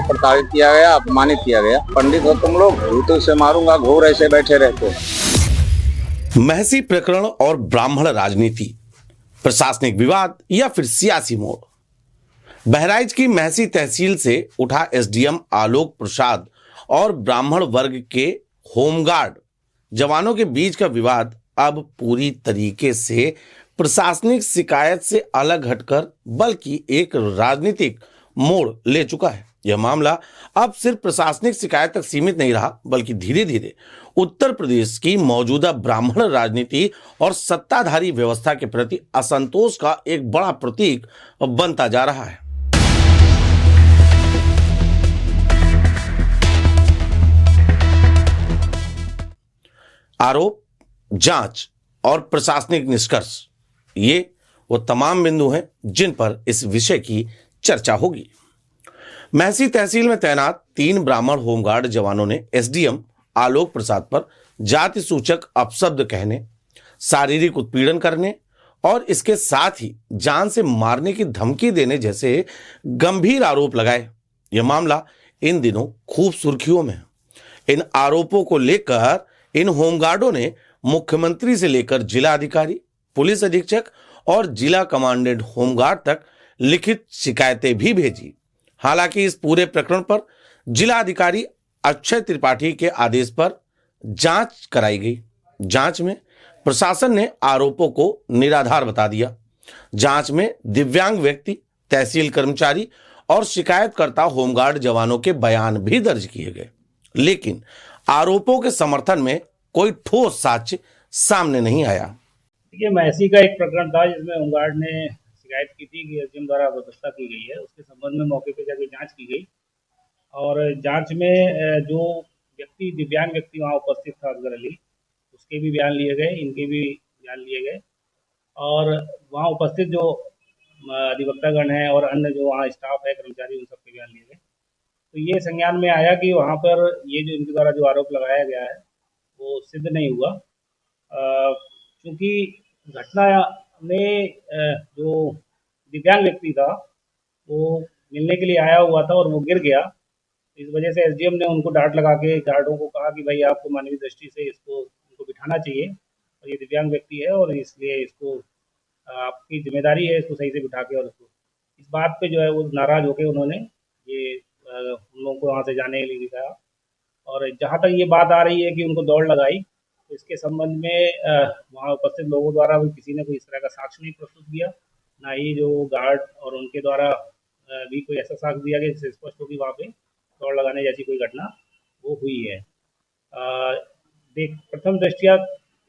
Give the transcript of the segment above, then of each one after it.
प्रताड़ित किया गया, अपमानित किया गया। पंडित हो तुम लोग, जूतों से मारूंगा, घूर ऐसे बैठे रहते। महसी प्रकरण और ब्राह्मण राजनीति, प्रशासनिक विवाद या फिर सियासी मोड़। बहराइच की महसी तहसील से उठा एसडीएम आलोक प्रसाद और ब्राह्मण वर्ग के होमगार्ड जवानों के बीच का विवाद अब पूरी तरीके से प्रशासनिक शिकायत से अलग हटकर बल्कि एक राजनीतिक मोड़ ले चुका है। यह मामला अब सिर्फ प्रशासनिक शिकायत तक सीमित नहीं रहा, बल्कि धीरे धीरे उत्तर प्रदेश की मौजूदा ब्राह्मण राजनीति और सत्ताधारी व्यवस्था के प्रति असंतोष का एक बड़ा प्रतीक बनता जा रहा है। आरोप, जांच और प्रशासनिक निष्कर्ष, ये वो तमाम बिंदु हैं जिन पर इस विषय की चर्चा होगी। महसी तहसील में तैनात 3 ब्राह्मण होमगार्ड जवानों ने एसडीएम आलोक प्रसाद पर जाति सूचक अपशब्द कहने, शारीरिक उत्पीड़न करने और इसके साथ ही जान से मारने की धमकी देने जैसे गंभीर आरोप लगाए। यह मामला इन दिनों खूब सुर्खियों में है। इन आरोपों को लेकर इन होमगार्डों ने मुख्यमंत्री से लेकर जिला अधिकारी, पुलिस अधीक्षक और जिला कमांडेंट होमगार्ड तक लिखित शिकायतें भी भेजी। हालांकि इस पूरे प्रकरण पर जिला अधिकारी अक्षय त्रिपाठी के आदेश पर जांच कराई गई। जांच में प्रशासन ने आरोपों को निराधार बता दिया। जांच में दिव्यांग व्यक्ति, तहसील कर्मचारी और शिकायतकर्ता होमगार्ड जवानों के बयान भी दर्ज किए गए, लेकिन आरोपों के समर्थन में कोई ठोस साक्ष्य सामने नहीं आया। देखिए, महसी का एक प्रकरण था जिसमें होमगार्ड ने शिकायत की थी कि एसडीएम द्वारा व्यवस्था की गई है। उसके संबंध में मौके पर जाकर जांच की गई और जांच में जो व्यक्ति, दिव्यांग व्यक्ति वहां उपस्थित था, असगर अली, उसके भी बयान लिए गए, इनके भी बयान लिए गए और वहां उपस्थित जो अधिवक्तागण हैं और अन्य जो वहाँ स्टाफ है, कर्मचारी, उन सबके बयान लिए गए। तो ये संज्ञान में आया कि वहाँ पर ये जो इनके द्वारा जो आरोप लगाया गया है वो सिद्ध नहीं हुआ, क्योंकि घटना में जो दिव्यांग व्यक्ति था वो मिलने के लिए आया हुआ था और वो गिर गया। इस वजह से एसडीएम ने उनको डांट लगा के गार्डों को कहा कि भाई आपको मानवीय दृष्टि से इनको बिठाना चाहिए और ये दिव्यांग व्यक्ति है और इसलिए इसको आपकी जिम्मेदारी है इसको सही से बिठा के, और उसको इस बात पे जो है वो नाराज़ होकर उन्होंने ये उन लोगों को वहाँ से जाने के लिए कहा। और जहाँ तक ये बात आ रही है कि उनको दौड़ लगाई, तो इसके संबंध में वहाँ उपस्थित लोगों द्वारा भी किसी ने कोई इस तरह का साक्ष्य नहीं प्रस्तुत किया, ना ही जो गार्ड और उनके द्वारा भी कोई ऐसा साक्ष्य दिया गया जिससे स्पष्ट हो कि वहाँ पे दौड़ लगाने जैसी कोई घटना वो हुई है। प्रथम दृष्टया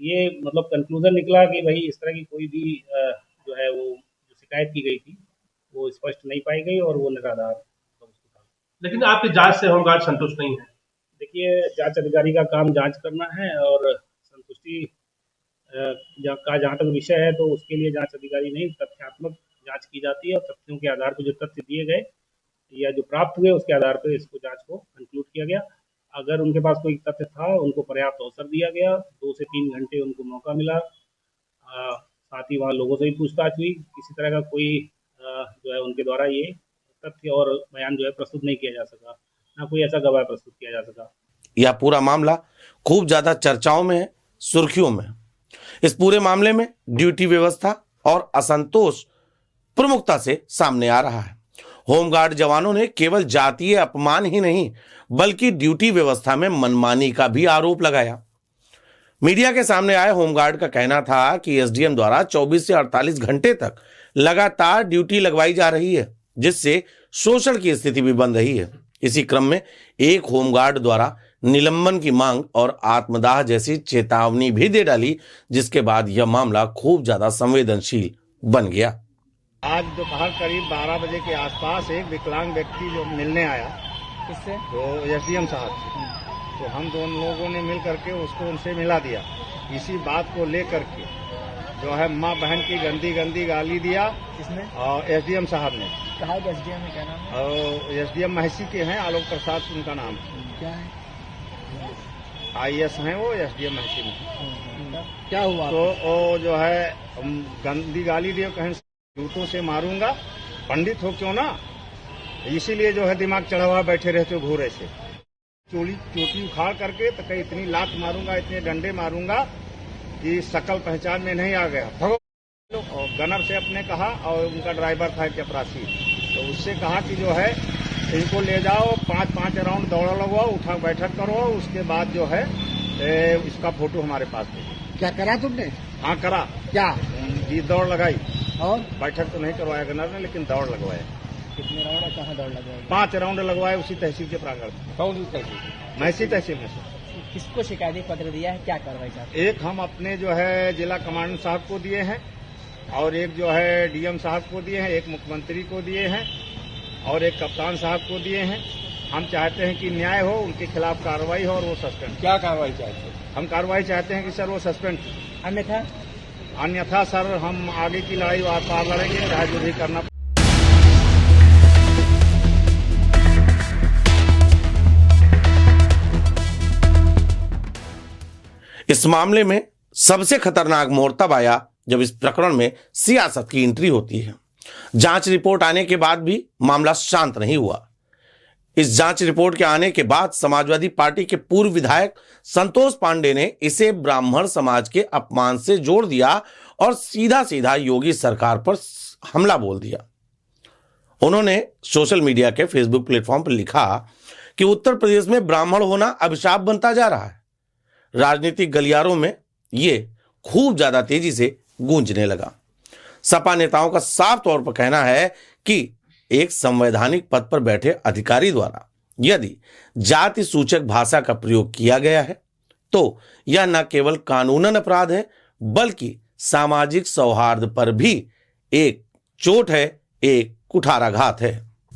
ये मतलब कंक्लूजन निकला कि भाई इस तरह की कोई भी जो है वो जो शिकायत की गई थी वो स्पष्ट नहीं पाई गई और वो निराधार। लेकिन आपकी जांच से होमगार्ड संतुष्ट नहीं है? देखिए, जांच अधिकारी का काम जांच करना है और संतुष्टि का जहाँ तक विषय है तो उसके लिए जांच अधिकारी नहीं, तथ्यात्मक जांच की जाती है और तथ्यों के आधार पर जो तथ्य दिए गए या जो प्राप्त हुए उसके आधार पर इसको जांच को कंक्लूड किया गया। अगर उनके पास कोई तथ्य था उनको पर्याप्त अवसर दिया गया, 2 से 3 घंटे उनको मौका मिला। साथ ही वहाँ लोगों से भी पूछताछ हुई। किसी तरह का कोई जो है उनके द्वारा ये तथ्य और बयान जो है प्रस्तुत नहीं किया जा सका, ना कोई ऐसा गवाह प्रस्तुत किया जा सका। यह पूरा मामला खूब ज्यादा चर्चाओं में है, सुर्खियों में है। इस पूरे मामले में ड्यूटी व्यवस्था और असंतोष प्रमुखता से सामने आ रहा है। होमगार्ड जवानों ने केवल जातीय अपमान ही नहीं बल्कि ड्यूटी व्यवस्था में मनमानी का भी आरोप लगाया। मीडिया के सामने आए होमगार्ड का कहना था कि एसडीएम द्वारा 24 से 48 घंटे तक लगातार ड्यूटी लगवाई जा रही है, जिससे शोषण की स्थिति भी बन रही है। इसी क्रम में एक होमगार्ड द्वारा निलंबन की मांग और आत्मदाह जैसी चेतावनी भी दे डाली, जिसके बाद यह मामला खूब ज्यादा संवेदनशील बन गया। आज दोपहर करीब 12 बजे के आसपास एक विकलांग व्यक्ति जो मिलने आया, किससे? तो एसडीएम साहब से, तो हम दोनों लोगों ने मिल करके उसको उनसे मिला दिया। इसी बात को लेकर के जो है माँ बहन की गंदी गंदी गाली दिया। किसने? और एसडीएम साहब ने। कहा एसडीएम में क्या नाम है? और एसडीएम महसी के हैं, आलोक प्रसाद उनका नाम क्या है? आईएएस हैं वो, एसडीएम महसी में। क्या हुआ? तो वो जो है गंदी गाली दिए, कहें जूतों से मारूंगा, पंडित हो क्यों ना, इसीलिए जो है दिमाग चढ़ा हुआ बैठे रहते हो घूरे से। चोटी उखाड़ करके तो कहीं इतनी लात मारूंगा, इतने डंडे मारूंगा कि शकल पहचान में नहीं आ गया। भगो और गनर से अपने कहा, और उनका ड्राइवर था चपरासी, तो उससे कहा कि जो है इनको ले जाओ, 5 राउंड दौड़ा लगवाओ, उठा बैठक करो, उसके बाद जो है इसका फोटो हमारे पास दे। क्या करा तुमने? हाँ करा। क्या? जी दौड़ लगाई, और बैठक तो नहीं करवाया गनर ने, लेकिन दौड़ लगवाया। कितने राउंड और कहाँ दौड़ लगवाई? 5 राउंड लगवाए उसी तहसील के प्रांगण में। कौन सी तहसील? महसी तहसील में से। किसको शिकायती पत्र दिया है, क्या कार्रवाई चाहते एक हम अपने जो है जिला कमांडेंट साहब को दिए हैं, और एक जो है डीएम साहब को दिए हैं, एक मुख्यमंत्री को दिए हैं, और एक कप्तान साहब को दिए हैं। हम चाहते हैं कि न्याय हो, उनके खिलाफ कार्रवाई हो और वो सस्पेंड। क्या कार्रवाई चाहते हैं? हम कार्रवाई चाहते हैं कि सर वो सस्पेंड। अन्यथा सर हम आगे की लड़ाई पार लड़ेंगे, चाहे जो भी करना। इस मामले में सबसे खतरनाक मोड़ तब आया जब इस प्रकरण में सियासत की एंट्री होती है। जांच रिपोर्ट आने के बाद भी मामला शांत नहीं हुआ। इस जांच रिपोर्ट के आने के बाद समाजवादी पार्टी के पूर्व विधायक संतोष पांडे ने इसे ब्राह्मण समाज के अपमान से जोड़ दिया और सीधा सीधा योगी सरकार पर हमला बोल दिया। उन्होंने सोशल मीडिया के फेसबुक प्लेटफॉर्म पर लिखा कि उत्तर प्रदेश में ब्राह्मण होना अभिशाप बनता जा रहा है। राजनीतिक गलियारों में यह खूब ज्यादा तेजी से गूंजने लगा। सपा नेताओं का साफ तौर पर कहना है कि एक संवैधानिक पद पर बैठे अधिकारी द्वारा यदि जाति सूचक भाषा का प्रयोग किया गया है तो यह न केवल कानूनन अपराध है बल्कि सामाजिक सौहार्द पर भी एक चोट है, एक कुठाराघात है।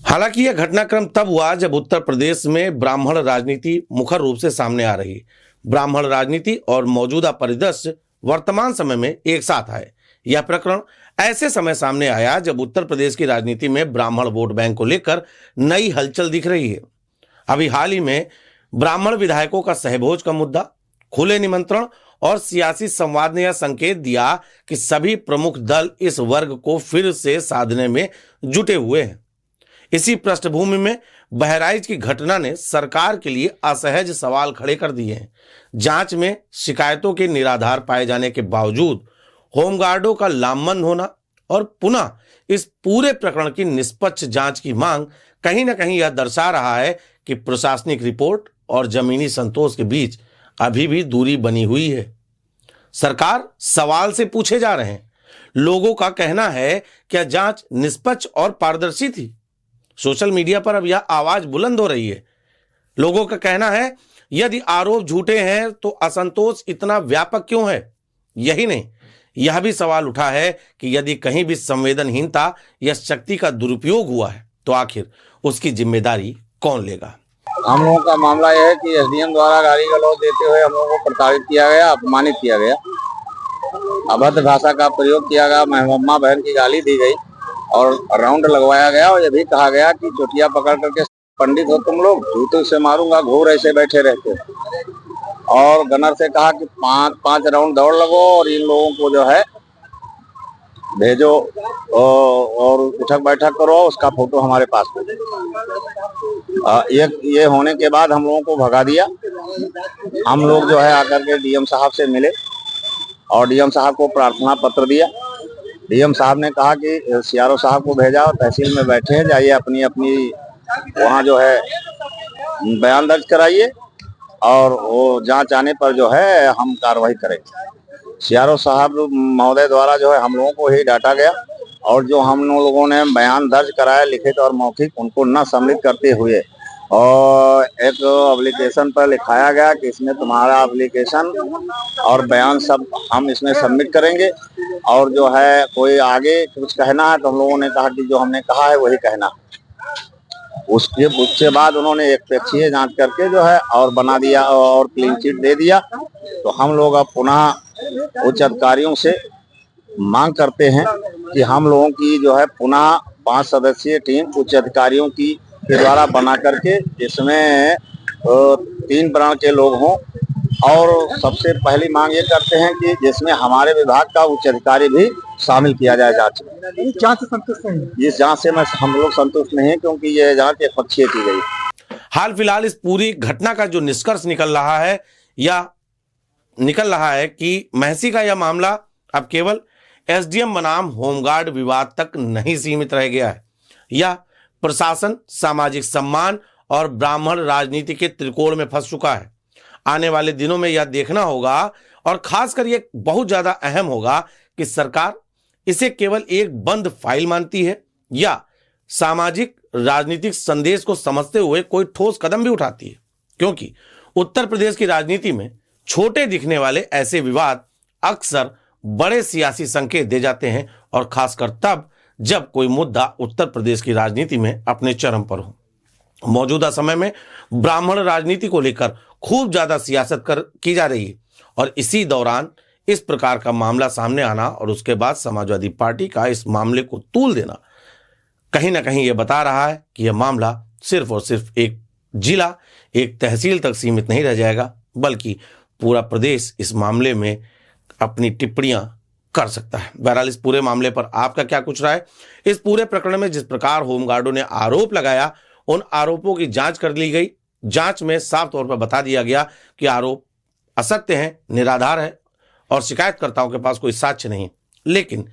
हालांकि यह घटनाक्रम तब हुआ जब उत्तर प्रदेश में ब्राह्मण राजनीति मुखर रूप से सामने आ रही। ब्राह्मण राजनीति और मौजूदा परिदृश्य वर्तमान समय में एक साथ आए। यह प्रकरण ऐसे समय सामने आया जब उत्तर प्रदेश की राजनीति में ब्राह्मण वोट बैंक को लेकर नई हलचल दिख रही है। अभी हाल ही में ब्राह्मण विधायकों का सहभोज का मुद्दा, खुले निमंत्रण और सियासी संवाद ने यह संकेत दिया कि सभी प्रमुख दल इस वर्ग को फिर से साधने में जुटे हुए हैं। इसी पृष्ठभूमि में बहराइच की घटना ने सरकार के लिए असहज सवाल खड़े कर दिए हैं। जांच में शिकायतों के निराधार पाए जाने के बावजूद होमगार्डों का लामबंद होना और पुनः इस पूरे प्रकरण की निष्पक्ष जांच की मांग कहीं ना कहीं यह दर्शा रहा है कि प्रशासनिक रिपोर्ट और जमीनी संतोष के बीच अभी भी दूरी बनी हुई है। सरकार सवाल से पूछे जा रहे हैं। लोगों का कहना है क्या जांच निष्पक्ष और पारदर्शी थी? सोशल मीडिया पर अब यह आवाज बुलंद हो रही है। लोगों का कहना है यदि आरोप झूठे हैं तो असंतोष इतना व्यापक क्यों है? यही नहीं, यह भी सवाल उठा है कि यदि कहीं भी संवेदनहीनता या शक्ति का दुरुपयोग हुआ है तो आखिर उसकी जिम्मेदारी कौन लेगा? हम लोगों का मामला यह है कि एसडीएम द्वारा गाली गलौज देते हुए हम लोगों को प्रताड़ित किया गया, अपमानित किया गया, अभद्र भाषा का प्रयोग किया गया, अम्मा बहन की गाली दी गई और राउंड लगवाया गया और यह भी कहा गया कि चोटिया पकड़ करके पंडित हो तुम लोग, जूतों से मारूंगा, घूर ऐसे बैठे रहते। और गनर से कहा कि 5 राउंड दौड़ लगो और इन लोगों को जो है भेजो और उठक बैठक करो, उसका फोटो हमारे पास ये होने के बाद हम लोगों को भगा दिया। हम लोग जो है आकर के डीएम साहब से मिले और डीएम साहब को प्रार्थना पत्र दिया। डीएम साहब ने कहा कि सीआरओ साहब को भेजा और तहसील में बैठे हैं, जाइए अपनी अपनी वहाँ जो है बयान दर्ज कराइए और वो जांच आने पर जो है हम कार्रवाई करेंगे। सीआरओ साहब महोदय द्वारा जो है हम लोगों को ही डांटा गया और जो हम लोगों ने बयान दर्ज कराया लिखित और मौखिक, उनको न सम्मिलित करते हुए और एक एप्लीकेशन पर लिखाया गया कि इसमें तुम्हारा एप्लीकेशन और बयान सब हम इसमें सबमिट करेंगे और जो है कोई आगे कुछ कहना है तो हम लोगों ने कहा कि जो हमने कहा है वही कहना। उसके बाद उन्होंने एक पेक्षीय जांच करके जो है और बना दिया और क्लीन चिट दे दिया। तो हम लोग अब पुनः उच्च अधिकारियों से मांग करते हैं कि हम लोगों की जो है पुनः 5 सदस्यीय टीम उच्च अधिकारियों की के द्वारा बना करके जिसमें 3 वर्ण के लोग हों और सबसे पहली मांग ये करते हैं कि जिसमें हमारे विभाग का उच्च अधिकारी भी शामिल किया जाए जांच में। जांच से संतुष्ट नहीं। इस जांच से हम लोग संतुष्ट नहीं है, क्योंकि ये जांच एक पक्षीय की गई। हाल फिलहाल इस पूरी घटना का जो निष्कर्ष निकल रहा है कि महसी का यह मामला अब केवल एसडीएम बनाम होमगार्ड विवाद तक नहीं सीमित रह गया है। यह प्रशासन, सामाजिक सम्मान और ब्राह्मण राजनीति के त्रिकोण में फंस चुका है। आने वाले दिनों में यह देखना होगा और खासकर यह बहुत ज्यादा अहम होगा कि सरकार इसे केवल एक बंद फाइल मानती है या सामाजिक राजनीतिक संदेश को समझते हुए कोई ठोस कदम भी उठाती है, क्योंकि उत्तर प्रदेश की राजनीति में छोटे दिखने वाले ऐसे विवाद अक्सर बड़े सियासी संकेत दे जाते हैं, और खासकर तब जब कोई मुद्दा उत्तर प्रदेश की राजनीति में अपने चरम पर हो। मौजूदा समय में ब्राह्मण राजनीति को लेकर खूब ज्यादा सियासत की जा रही है, और इसी दौरान इस प्रकार का मामला सामने आना और उसके बाद समाजवादी पार्टी का इस मामले को तूल देना कहीं ना कहीं यह बता रहा है कि यह मामला सिर्फ और सिर्फ एक जिला, एक तहसील तक सीमित नहीं रह जाएगा, बल्कि पूरा प्रदेश इस मामले में अपनी टिप्पणियां कर सकता है। बहरहाल इस पूरे मामले पर आपका क्या कुछ राय? इस पूरे प्रकरण में जिस प्रकार होमगार्डों ने आरोप लगाया, उन आरोपों की जांच कर ली गई। जांच में साफ तौर पर बता दिया गया कि आरोप असत्य हैं, निराधार है और शिकायतकर्ताओं के पास कोई साक्ष्य नहीं। लेकिन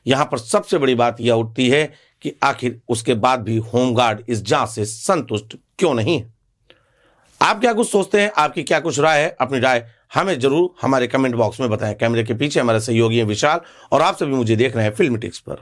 यहां पर सबसे बड़ी बात यह उठती है कि आखिर उसके बाद भी होमगार्ड इस जांच से संतुष्ट क्यों नहीं है? आप क्या कुछ सोचते हैं? आपकी क्या कुछ राय है? अपनी राय हमें जरूर हमारे कमेंट बॉक्स में बताएं। कैमरे के पीछे हमारे सहयोगी हैं विशाल, और आप सभी मुझे देख रहे हैं फिल्मी टिक्स पर।